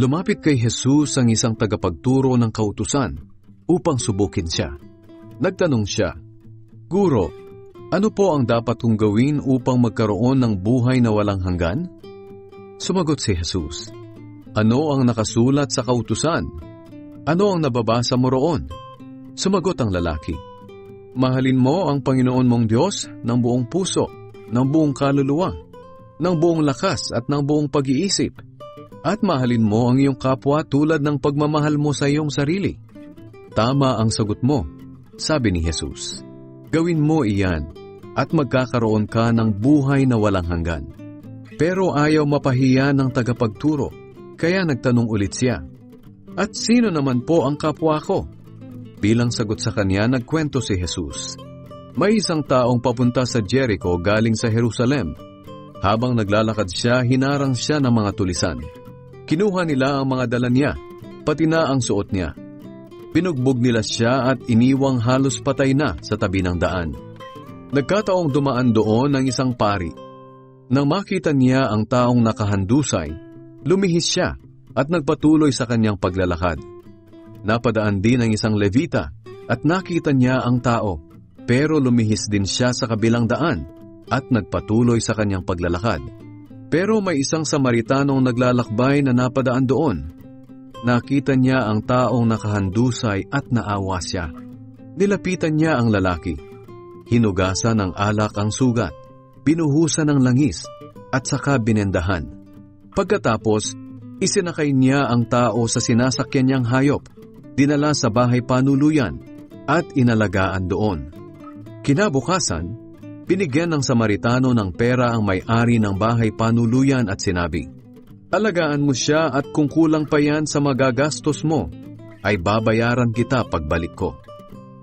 Lumapit kay Jesus ang isang tagapagturo ng kautusan upang subukin siya. Nagtanong siya, "Guro, ano po ang dapat kong gawin upang magkaroon ng buhay na walang hanggan?" Sumagot si Jesus, "Ano ang nakasulat sa kautusan? Ano ang nababasa mo roon?" Sumagot ang lalaki, "Mahalin mo ang Panginoon mong Diyos ng buong puso, ng buong kaluluwa, ng buong lakas at ng buong pag-iisip. At mahalin mo ang iyong kapwa tulad ng pagmamahal mo sa iyong sarili." "Tama ang sagot mo," sabi ni Jesus. "Gawin mo iyan at magkakaroon ka ng buhay na walang hanggan." Pero ayaw mapahiya ng tagapagturo, kaya nagtanong ulit siya, "At sino naman po ang kapwa ko?" Bilang sagot sa kanya, nagkwento si Jesus. May isang taong papunta sa Jericho galing sa Jerusalem. Habang naglalakad siya, hinarang siya ng mga tulisan. Kinuha nila ang mga dala niya, pati na ang suot niya. Binugbog nila siya at iniwang halos patay na sa tabi ng daan. Nagkataong dumaan doon ang isang pari. Nang makita niya ang taong nakahandusay, lumihis siya at nagpatuloy sa kanyang paglalakad. Napadaan din ang isang Levita at nakita niya ang tao, pero lumihis din siya sa kabilang daan at nagpatuloy sa kanyang paglalakad. Pero may isang Samaritanong naglalakbay na napadaan doon. Nakita niya ang taong nakahandusay at naawa siya. Nilapitan niya ang lalaki. Hinugasan ng alak ang sugat, binuhusan ng langis, at saka binendahan. Pagkatapos, isinakay niya ang tao sa sinasakyan niyang hayop, dinala sa bahay panuluyan, at inalagaan doon. Kinabukasan, binigyan ng Samaritano ng pera ang may-ari ng bahay panuluyan at sinabi, "Alagaan mo siya at kung kulang pa yan sa magagastos mo, ay babayaran kita pagbalik ko."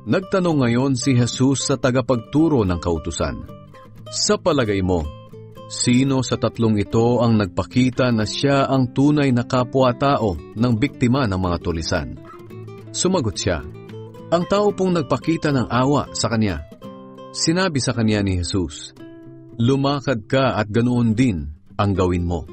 Nagtanong ngayon si Jesus sa tagapagturo ng kautusan, "Sa palagay mo, sino sa tatlong ito ang nagpakita na siya ang tunay na kapwa-tao ng biktima ng mga tulisan?" Sumagot siya, "Ang tao pong nagpakita ng awa sa kanya." Sinabi sa kanya ni Jesus, "Lumakad ka at ganoon din ang gawin mo."